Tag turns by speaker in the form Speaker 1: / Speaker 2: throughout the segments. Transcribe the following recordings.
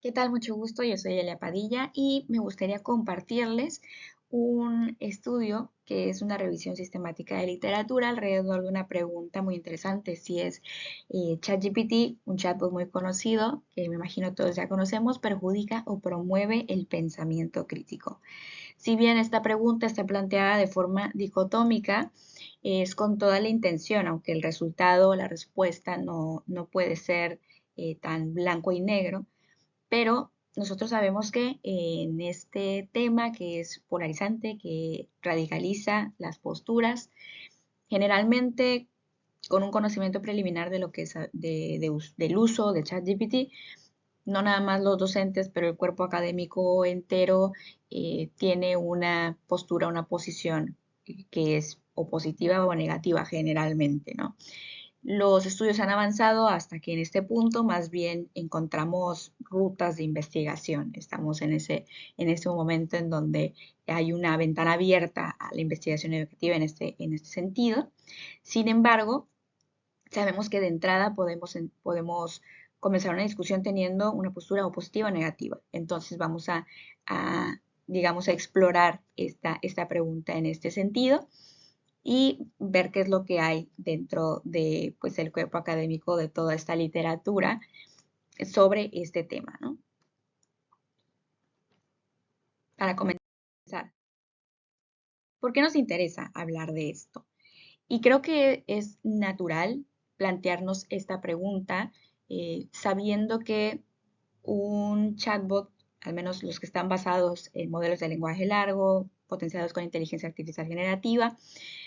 Speaker 1: ¿Qué tal? Mucho gusto, yo soy Elia Padilla y me gustaría compartirles un estudio que es una revisión sistemática de literatura alrededor de una pregunta muy interesante, si es ChatGPT, un chatbot muy conocido, que me imagino todos ya conocemos, perjudica o promueve el pensamiento crítico. Si bien esta pregunta está planteada de forma dicotómica, es con toda la intención, aunque el resultado, la respuesta no puede ser tan blanco y negro, pero nosotros sabemos que en este tema que es polarizante, que radicaliza las posturas, generalmente con un conocimiento preliminar de lo que es del uso de ChatGPT, no nada más los docentes, pero el cuerpo académico entero tiene una postura, una posición que es o positiva o negativa generalmente, ¿no? Los estudios han avanzado hasta que en este punto más bien encontramos rutas de investigación. Estamos en ese momento en donde hay una ventana abierta a la investigación educativa en este sentido. Sin embargo, sabemos que de entrada podemos comenzar una discusión teniendo una postura o positiva o negativa. Entonces vamos digamos, a explorar esta pregunta en este sentido y ver qué es lo que hay dentro de pues, el cuerpo académico de toda esta literatura sobre este tema, ¿no? Para comenzar, ¿por qué nos interesa hablar de esto? Y creo que es natural plantearnos esta pregunta sabiendo que un chatbot, al menos los que están basados en modelos de lenguaje largo, potenciados con inteligencia artificial generativa,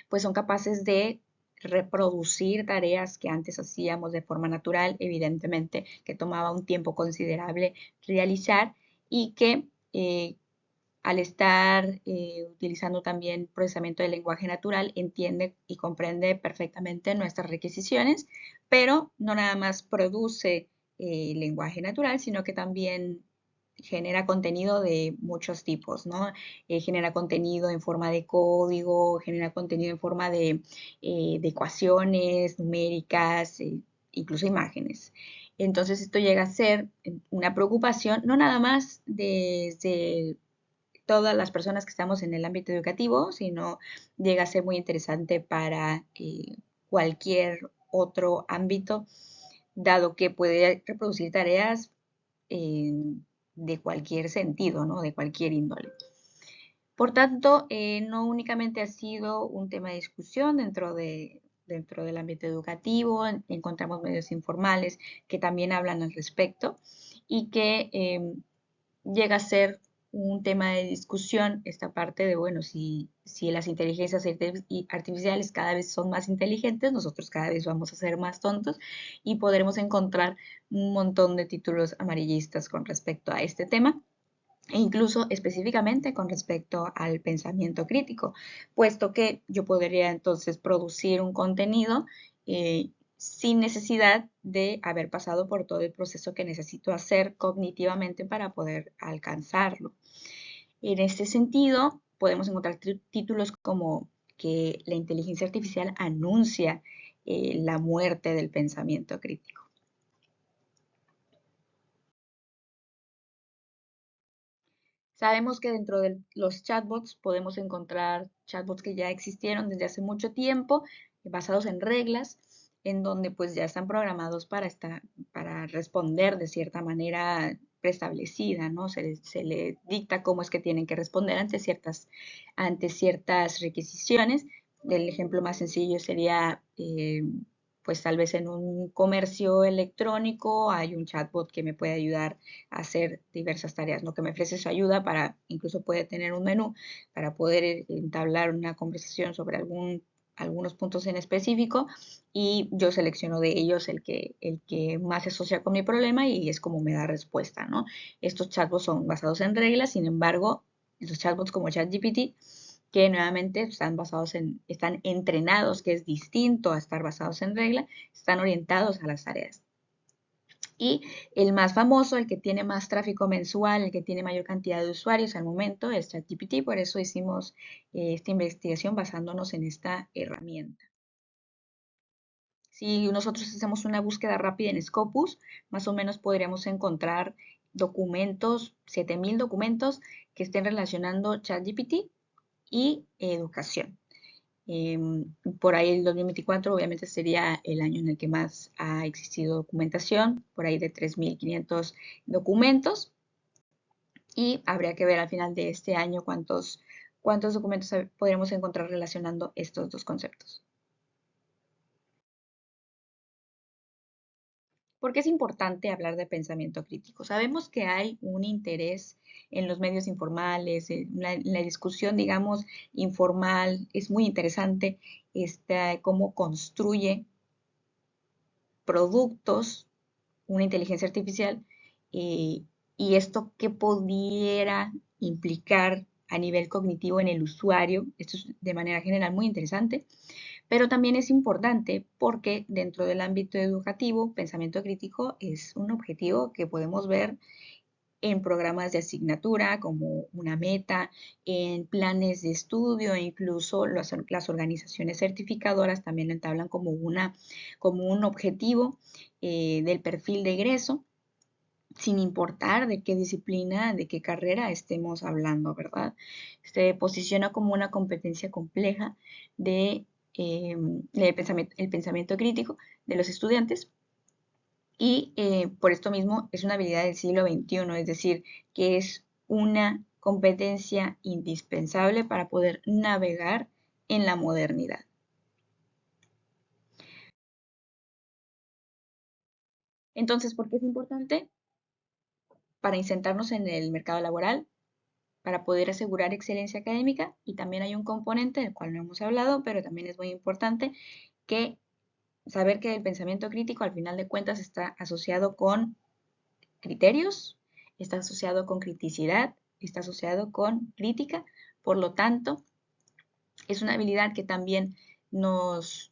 Speaker 1: pues son capaces de reproducir tareas que antes hacíamos de forma natural, evidentemente que tomaba un tiempo considerable realizar y que al estar utilizando también procesamiento del lenguaje natural, entiende y comprende perfectamente nuestras requisiciones, pero no nada más produce lenguaje natural, sino que también genera contenido de muchos tipos, ¿no? Genera contenido en forma de código, genera contenido en forma de ecuaciones numéricas, incluso imágenes. Entonces esto llega a ser una preocupación, no nada más desde todas las personas que estamos en el ámbito educativo, sino llega a ser muy interesante para cualquier otro ámbito, dado que puede reproducir tareas eh, de cualquier sentido, ¿no? De cualquier índole. Por tanto, no únicamente ha sido un tema de discusión dentro del ámbito educativo, encontramos medios informales que también hablan al respecto y que llega a ser un tema de discusión esta parte de, bueno, si las inteligencias artificiales cada vez son más inteligentes, nosotros cada vez vamos a ser más tontos y podremos encontrar un montón de títulos amarillistas con respecto a este tema e incluso específicamente con respecto al pensamiento crítico, puesto que yo podría entonces producir un contenido sin necesidad de haber pasado por todo el proceso que necesito hacer cognitivamente para poder alcanzarlo. En este sentido, podemos encontrar títulos como que la inteligencia artificial anuncia la muerte del pensamiento crítico. Sabemos que dentro de los chatbots podemos encontrar chatbots que ya existieron desde hace mucho tiempo, basados en reglas, en donde pues ya están programados para responder de cierta manera preestablecida, ¿no? Se le dicta cómo es que tienen que responder ante ciertas requisiciones. El ejemplo más sencillo sería pues tal vez en un comercio electrónico hay un chatbot que me puede ayudar a hacer diversas tareas, ¿no? Que me ofrece su ayuda para, incluso puede tener un menú para poder entablar una conversación sobre algunos puntos en específico y yo selecciono de ellos el que más se asocia con mi problema y es como me da respuesta, ¿no? Estos chatbots son basados en reglas, sin embargo, los chatbots como ChatGPT que nuevamente están entrenados, que es distinto a estar basados en regla, están orientados a las tareas. Y el más famoso, el que tiene más tráfico mensual, el que tiene mayor cantidad de usuarios al momento es ChatGPT, por eso hicimos esta investigación basándonos en esta herramienta. Si nosotros hacemos una búsqueda rápida en Scopus, más o menos podríamos encontrar documentos, 7.000 documentos que estén relacionando ChatGPT y educación. Por ahí el 2024 obviamente sería el año en el que más ha existido documentación, por ahí de 3.500 documentos, y habría que ver al final de este año cuántos documentos podremos encontrar relacionando estos dos conceptos. ¿Por qué es importante hablar de pensamiento crítico? Sabemos que hay un interés en los medios informales, en la discusión, digamos, informal. Es muy interesante cómo construye productos una inteligencia artificial, eh, y esto qué pudiera implicar a nivel cognitivo en el usuario. Esto es de manera general muy interesante, pero también es importante porque dentro del ámbito educativo, pensamiento crítico es un objetivo que podemos ver en programas de asignatura como una meta, en planes de estudio, e incluso las organizaciones certificadoras también entablan como un objetivo del perfil de egreso, sin importar de qué disciplina, de qué carrera estemos hablando, ¿verdad? Se posiciona como una competencia compleja el pensamiento crítico de los estudiantes, y por esto mismo es una habilidad del siglo XXI, es decir, que es una competencia indispensable para poder navegar en la modernidad. Entonces, ¿por qué es importante? Para insertarnos en el mercado laboral, para poder asegurar excelencia académica, y también hay un componente del cual no hemos hablado, pero también es muy importante, que saber que el pensamiento crítico al final de cuentas está asociado con criterios, está asociado con criticidad, está asociado con crítica. Por lo tanto, es una habilidad que también nos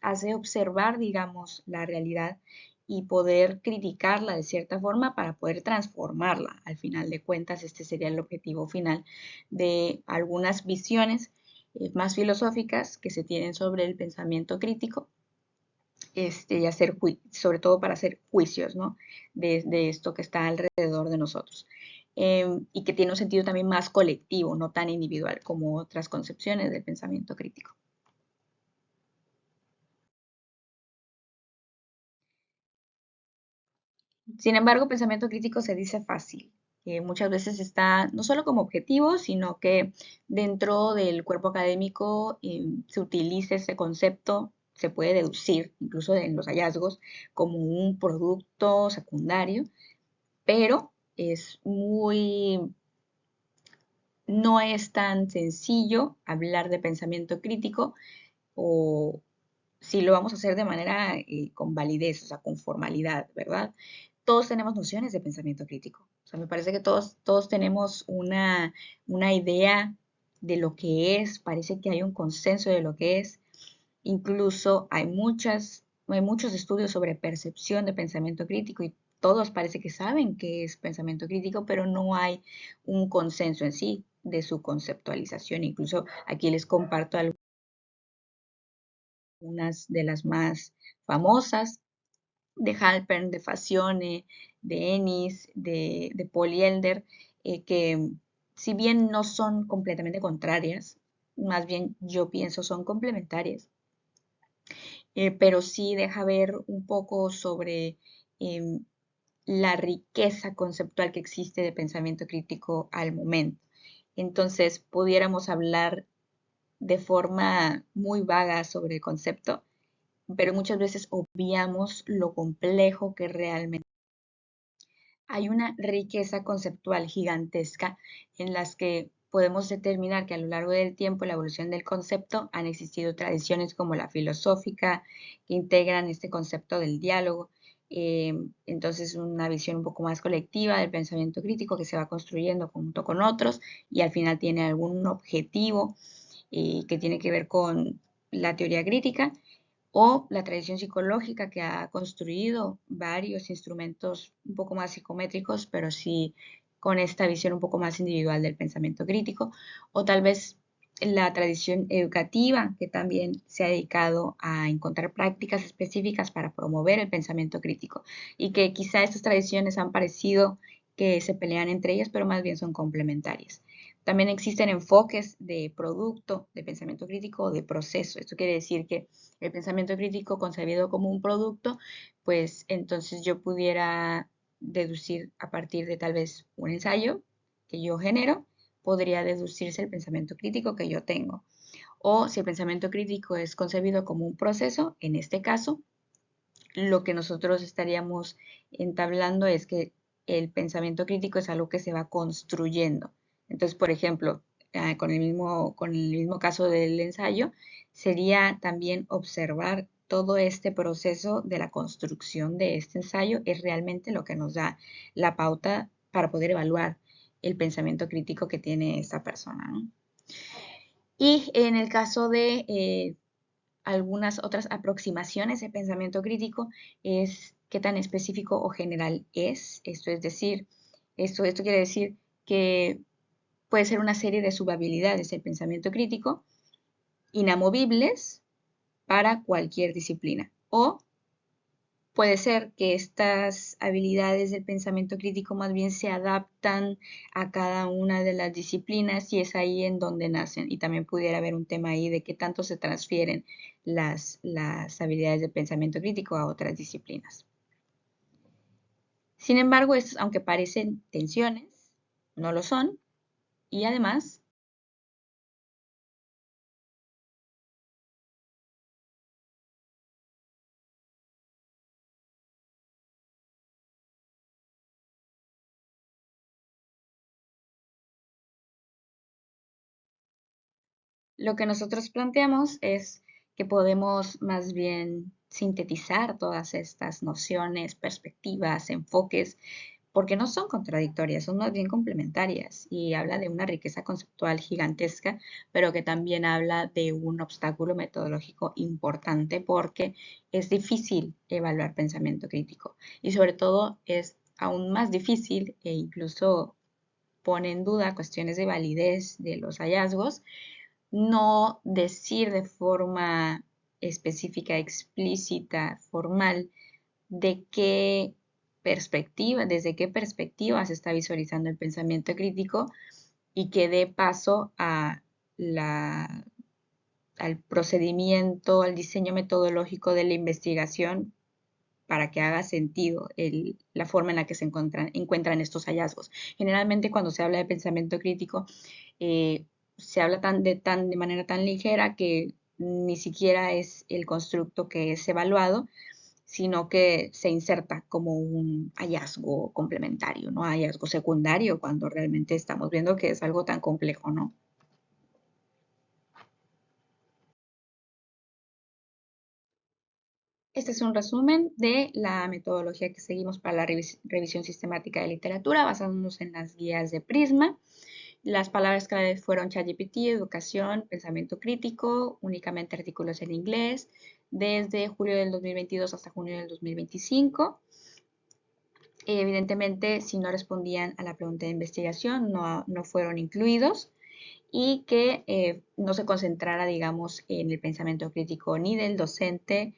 Speaker 1: hace observar, digamos, la realidad y poder criticarla de cierta forma para poder transformarla. Al final de cuentas, este sería el objetivo final de algunas visiones más filosóficas que se tienen sobre el pensamiento crítico, y sobre todo para hacer juicios, ¿no? de esto que está alrededor de nosotros. Y que tiene un sentido también más colectivo, no tan individual como otras concepciones del pensamiento crítico. Sin embargo, pensamiento crítico se dice fácil. Muchas veces está no solo como objetivo, sino que dentro del cuerpo académico se utiliza ese concepto, se puede deducir, incluso en los hallazgos, como un producto secundario, pero no es tan sencillo hablar de pensamiento crítico, o si lo vamos a hacer de manera con validez, o sea, con formalidad, ¿verdad? Todos tenemos nociones de pensamiento crítico. O sea, me parece que todos tenemos una idea de lo que es, parece que hay un consenso de lo que es. Incluso hay muchos estudios sobre percepción de pensamiento crítico, y todos parece que saben qué es pensamiento crítico, pero no hay un consenso en sí de su conceptualización. Incluso aquí les comparto algunas de las más famosas, de Halpern, de Fazione, de Ennis, de Paul Elder, que si bien no son completamente contrarias, más bien yo pienso son complementarias, pero sí deja ver un poco sobre em, la riqueza conceptual que existe de pensamiento crítico al momento. Entonces, pudiéramos hablar de forma muy vaga sobre el concepto, pero muchas veces obviamos lo complejo que realmente hay. Una riqueza conceptual gigantesca en las que podemos determinar que a lo largo del tiempo, la evolución del concepto, han existido tradiciones como la filosófica que integran este concepto del diálogo. Entonces, una visión un poco más colectiva del pensamiento crítico que se va construyendo junto con otros, y al final tiene algún objetivo que tiene que ver con la teoría crítica, o la tradición psicológica que ha construido varios instrumentos un poco más psicométricos, pero sí con esta visión un poco más individual del pensamiento crítico, o tal vez la tradición educativa, que también se ha dedicado a encontrar prácticas específicas para promover el pensamiento crítico y que quizá estas tradiciones han parecido que se pelean entre ellas, pero más bien son complementarias. También existen enfoques de producto, de pensamiento crítico o de proceso. Esto quiere decir que el pensamiento crítico concebido como un producto, pues entonces yo pudiera deducir a partir de tal vez un ensayo que yo genero, podría deducirse el pensamiento crítico que yo tengo. O si el pensamiento crítico es concebido como un proceso, en este caso, lo que nosotros estaríamos entablando es que el pensamiento crítico es algo que se va construyendo. Entonces, por ejemplo, con el mismo caso del ensayo, sería también observar todo este proceso de la construcción de este ensayo es realmente lo que nos da la pauta para poder evaluar el pensamiento crítico que tiene esta persona, ¿no? Y en el caso de algunas otras aproximaciones de pensamiento crítico es qué tan específico o general es. Esto es decir, esto quiere decir que puede ser una serie de subhabilidades del pensamiento crítico inamovibles para cualquier disciplina. O puede ser que estas habilidades del pensamiento crítico más bien se adaptan a cada una de las disciplinas y es ahí en donde nacen. Y también pudiera haber un tema ahí de qué tanto se transfieren las habilidades de pensamiento crítico a otras disciplinas. Sin embargo, estos, aunque parecen tensiones, no lo son. Y además, lo que nosotros planteamos es que podemos más bien sintetizar todas estas nociones, perspectivas, enfoques, porque no son contradictorias, son más bien complementarias y habla de una riqueza conceptual gigantesca, pero que también habla de un obstáculo metodológico importante porque es difícil evaluar pensamiento crítico y sobre todo es aún más difícil e incluso pone en duda cuestiones de validez de los hallazgos no decir de forma específica, explícita, formal, de qué perspectiva, desde qué perspectiva se está visualizando el pensamiento crítico y que dé paso a al procedimiento, al diseño metodológico de la investigación para que haga sentido la forma en la que se encuentran estos hallazgos. Generalmente cuando se habla de pensamiento crítico, eh, se habla de manera tan ligera que ni siquiera es el constructo que es evaluado, sino que se inserta como un hallazgo complementario, ¿no? Hallazgo secundario, cuando realmente estamos viendo que es algo tan complejo, ¿no? Este es un resumen de la metodología que seguimos para la revisión sistemática de literatura, basándonos en las guías de Prisma. Las palabras clave fueron ChatGPT, educación, pensamiento crítico, únicamente artículos en inglés, desde julio del 2022 hasta junio del 2025. Evidentemente, si no respondían a la pregunta de investigación, no fueron incluidos y que no se concentrara, digamos, en el pensamiento crítico ni del docente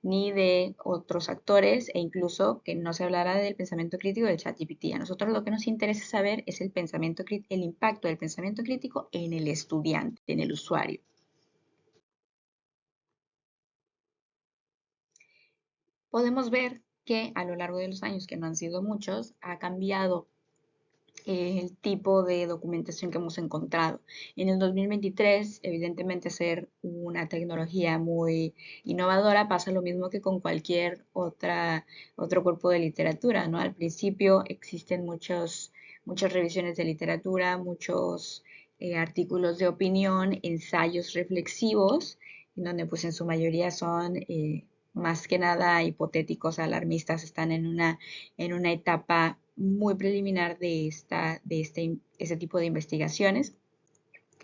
Speaker 1: ni de otros actores e incluso que no se hablara del pensamiento crítico del ChatGPT. A nosotros lo que nos interesa saber es el impacto del pensamiento crítico en el estudiante, en el usuario. Podemos ver que a lo largo de los años, que no han sido muchos, ha cambiado el tipo de documentación que hemos encontrado. En el 2023, evidentemente, ser una tecnología muy innovadora pasa lo mismo que con cualquier otro cuerpo de literatura, ¿no? Al principio existen muchas revisiones de literatura, muchos artículos de opinión, ensayos reflexivos, en donde pues en su mayoría son más que nada hipotéticos, alarmistas, están en una etapa muy preliminar este tipo de investigaciones.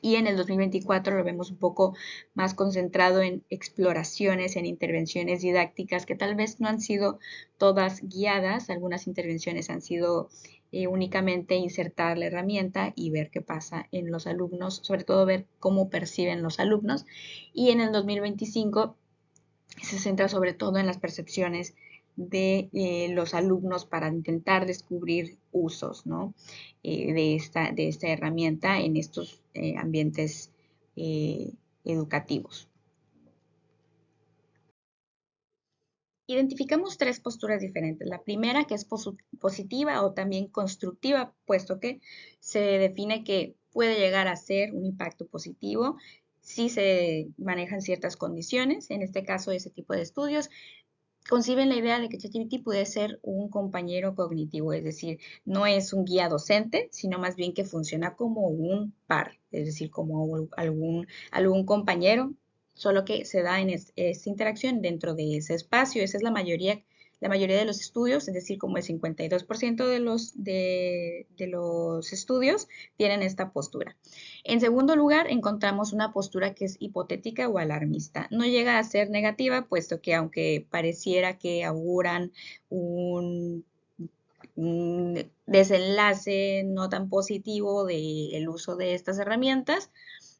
Speaker 1: Y en el 2024 lo vemos un poco más concentrado en exploraciones, en intervenciones didácticas que tal vez no han sido todas guiadas, algunas intervenciones han sido únicamente insertar la herramienta y ver qué pasa en los alumnos, sobre todo ver cómo perciben los alumnos. Y en el 2025 se centra sobre todo en las percepciones de los alumnos para intentar descubrir usos, ¿no? De esta herramienta en estos ambientes educativos. Identificamos tres posturas diferentes. La primera, que es positiva o también constructiva, puesto que se define que puede llegar a ser un impacto positivo si se manejan ciertas condiciones. En este caso, ese tipo de estudios conciben la idea de que ChatGPT puede ser un compañero cognitivo, es decir, no es un guía docente, sino más bien que funciona como un par, es decir, como algún compañero, solo que se da en esta interacción dentro de ese espacio. Esa es la mayoría de los estudios, es decir, como el 52% de los estudios tienen esta postura. En segundo lugar, encontramos una postura que es hipotética o alarmista. No llega a ser negativa, puesto que aunque pareciera que auguran un, un desenlace no tan positivo del uso de estas herramientas,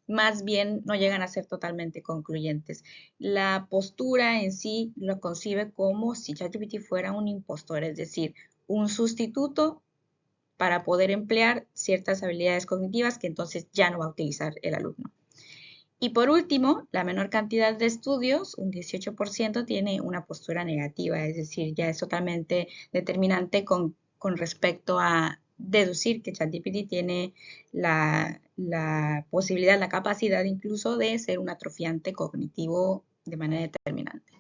Speaker 1: más bien no llegan a ser totalmente concluyentes. La postura en sí lo concibe como si ChatGPT fuera un impostor, es decir, un sustituto para poder emplear ciertas habilidades cognitivas que entonces ya no va a utilizar el alumno. Y por último, la menor cantidad de estudios, un 18%, tiene una postura negativa, es decir, ya es totalmente determinante con respecto a deducir que ChatGPT tiene la posibilidad, la capacidad incluso de ser un atrofiante cognitivo de manera determinante.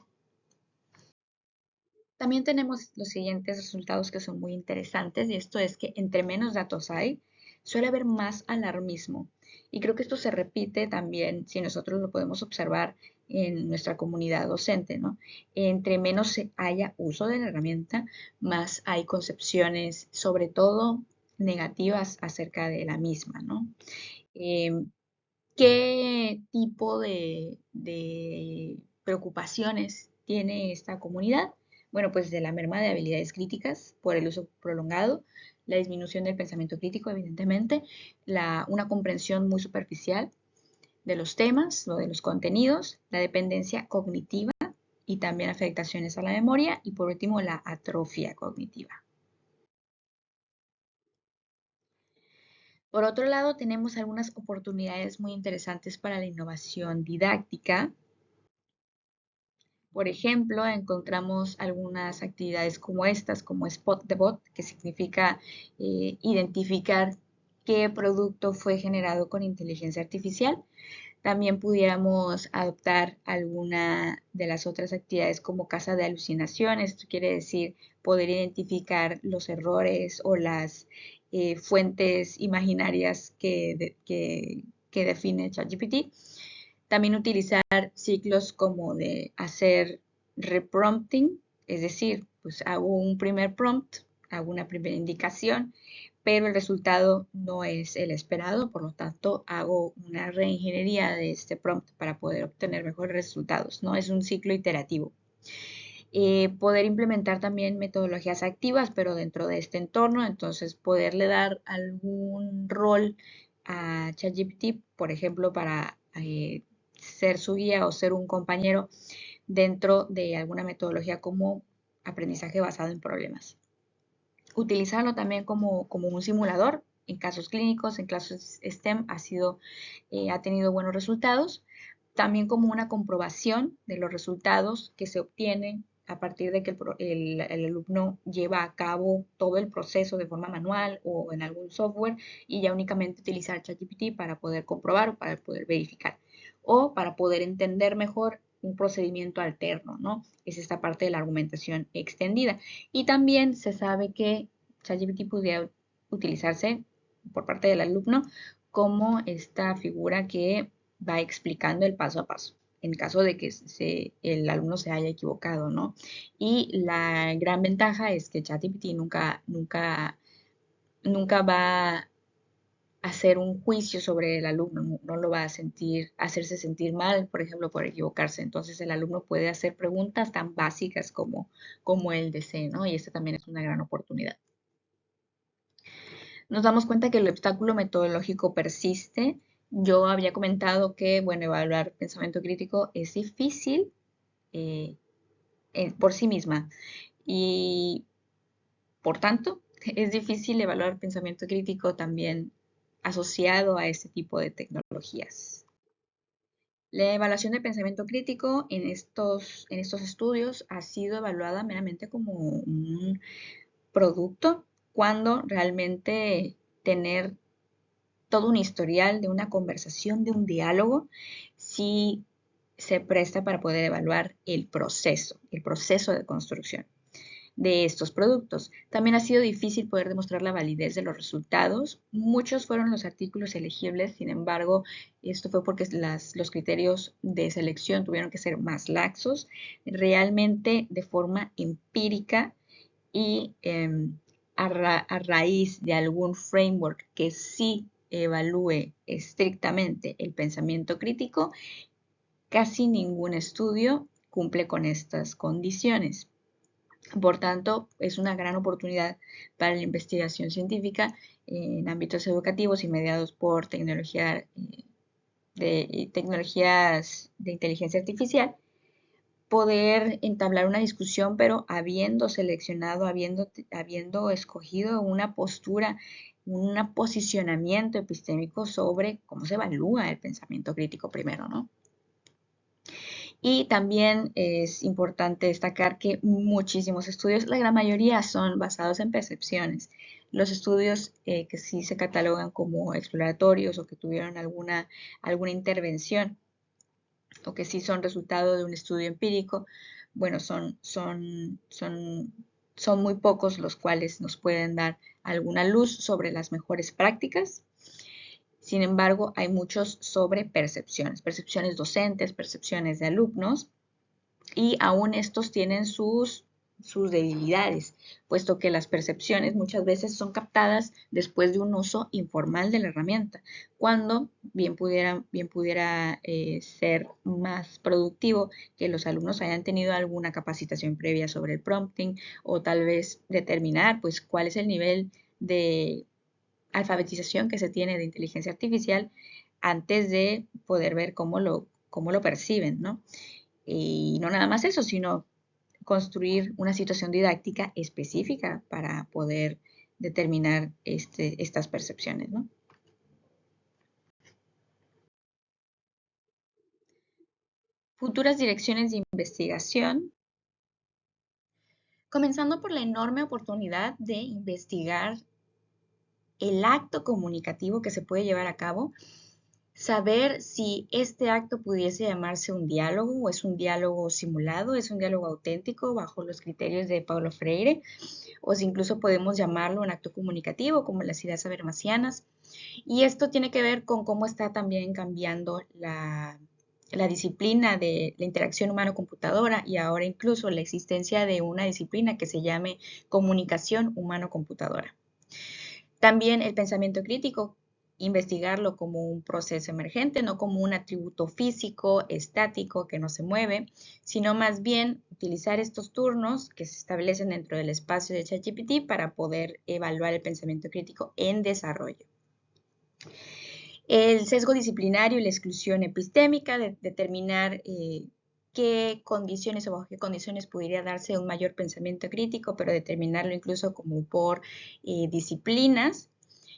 Speaker 1: También tenemos los siguientes resultados que son muy interesantes, y esto es que entre menos datos hay, suele haber más alarmismo. Y creo que esto se repite también, si nosotros lo podemos observar en nuestra comunidad docente, ¿no? Entre menos haya uso de la herramienta, más hay concepciones, sobre todo negativas acerca de la misma, ¿no? ¿Qué tipo de preocupaciones tiene esta comunidad? Bueno, pues de la merma de habilidades críticas por el uso prolongado, la disminución del pensamiento crítico, evidentemente, una comprensión muy superficial de los temas o de los contenidos, la dependencia cognitiva y también afectaciones a la memoria y por último la atrofia cognitiva. Por otro lado, tenemos algunas oportunidades muy interesantes para la innovación didáctica. Por ejemplo, encontramos algunas actividades como estas, como Spot the Bot, que significa identificar qué producto fue generado con inteligencia artificial. También pudiéramos adoptar alguna de las otras actividades como casa de alucinaciones. Esto quiere decir poder identificar los errores o las fuentes imaginarias que define ChatGPT. También utilizar ciclos como de hacer reprompting, es decir, pues hago un primer prompt, hago una primera indicación, pero el resultado no es el esperado, por lo tanto hago una reingeniería de este prompt para poder obtener mejores resultados, ¿no? Es un ciclo iterativo. Poder implementar también metodologías activas, pero dentro de este entorno, entonces poderle dar algún rol a ChatGPT, por ejemplo, para ser su guía o ser un compañero dentro de alguna metodología como aprendizaje basado en problemas. Utilizarlo también como un simulador en casos clínicos, en casos STEM, ha tenido buenos resultados. También como una comprobación de los resultados que se obtienen a partir de que el alumno lleva a cabo todo el proceso de forma manual o en algún software y ya únicamente utilizar ChatGPT para poder comprobar o para poder verificar o para poder entender mejor un procedimiento alterno, ¿no? Es esta parte de la argumentación extendida. Y también se sabe que ChatGPT pudiera utilizarse por parte del alumno como esta figura que va explicando el paso a paso en caso de que el alumno se haya equivocado, ¿no? Y la gran ventaja es que ChatGPT nunca va a hacer un juicio sobre el alumno, no lo va a hacerse sentir mal, por ejemplo, por equivocarse. Entonces el alumno puede hacer preguntas tan básicas como él desee, ¿no? Y esta también es una gran oportunidad. Nos damos cuenta que el obstáculo metodológico persiste. Yo había comentado que, bueno, evaluar pensamiento crítico es difícil eh, por sí misma y, por tanto, es difícil evaluar pensamiento crítico también asociado a este tipo de tecnologías. La evaluación de pensamiento crítico en estos estudios ha sido evaluada meramente como un producto cuando realmente tener todo un historial de una conversación, de un diálogo, sí se presta para poder evaluar el proceso de construcción de estos productos. También ha sido difícil poder demostrar la validez de los resultados. Muchos fueron los artículos elegibles, sin embargo, esto fue porque los criterios de selección tuvieron que ser más laxos, realmente de forma empírica y a raíz de algún framework que sí evalúe estrictamente el pensamiento crítico, casi ningún estudio cumple con estas condiciones. Por tanto, es una gran oportunidad para la investigación científica en ámbitos educativos y mediados por tecnologías de inteligencia artificial, poder entablar una discusión, pero habiendo seleccionado, habiendo escogido una postura, un posicionamiento epistémico sobre cómo se evalúa el pensamiento crítico primero, ¿no? Y también es importante destacar que muchísimos estudios, la gran mayoría son basados en percepciones. Los estudios que sí se catalogan como exploratorios o que tuvieron alguna intervención o que sí son resultado de un estudio empírico, bueno, son muy pocos los cuales nos pueden dar alguna luz sobre las mejores prácticas. Sin embargo, hay muchos sobre percepciones docentes, percepciones de alumnos, y aún estos tienen sus debilidades, puesto que las percepciones muchas veces son captadas después de un uso informal de la herramienta, cuando bien pudiera ser más productivo que los alumnos hayan tenido alguna capacitación previa sobre el prompting o tal vez determinar pues cuál es el nivel de alfabetización que se tiene de inteligencia artificial antes de poder ver cómo lo perciben, ¿no? Y no nada más eso, sino construir una situación didáctica específica para poder determinar estas percepciones, ¿no? Futuras direcciones de investigación, comenzando por la enorme oportunidad de investigar el acto comunicativo que se puede llevar a cabo, saber si este acto pudiese llamarse un diálogo o es un diálogo simulado, es un diálogo auténtico bajo los criterios de Paulo Freire, o si incluso podemos llamarlo un acto comunicativo como las ideas habermasianas. Y esto tiene que ver con cómo está también cambiando la disciplina de la interacción humano-computadora y ahora incluso la existencia de una disciplina que se llame comunicación humano-computadora. También el pensamiento crítico, investigarlo como un proceso emergente, no como un atributo físico, estático, que no se mueve, sino más bien utilizar estos turnos que se establecen dentro del espacio de ChatGPT para poder evaluar el pensamiento crítico en desarrollo. El sesgo disciplinario y la exclusión epistémica, de determinar qué condiciones o bajo qué condiciones podría darse un mayor pensamiento crítico, pero determinarlo incluso como por disciplinas.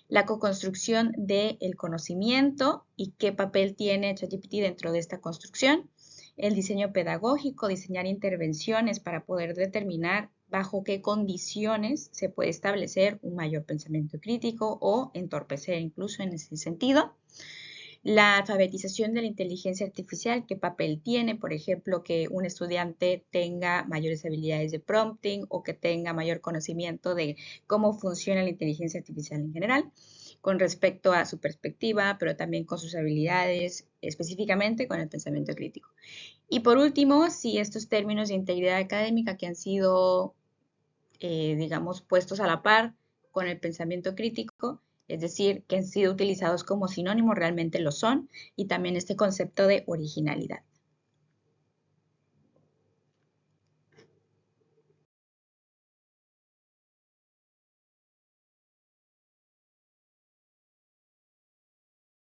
Speaker 1: La co-construcción del conocimiento y qué papel tiene ChatGPT dentro de esta construcción. El diseño pedagógico, diseñar intervenciones para poder determinar bajo qué condiciones se puede establecer un mayor pensamiento crítico o entorpecer incluso en ese sentido. La alfabetización de la inteligencia artificial, qué papel tiene, por ejemplo, que un estudiante tenga mayores habilidades de prompting o que tenga mayor conocimiento de cómo funciona la inteligencia artificial en general, con respecto a su perspectiva, pero también con sus habilidades, específicamente con el pensamiento crítico. Y por último, si estos términos de integridad académica que han sido, digamos, puestos a la par con el pensamiento crítico, es decir, que han sido utilizados como sinónimos, realmente lo son, y también este concepto de originalidad.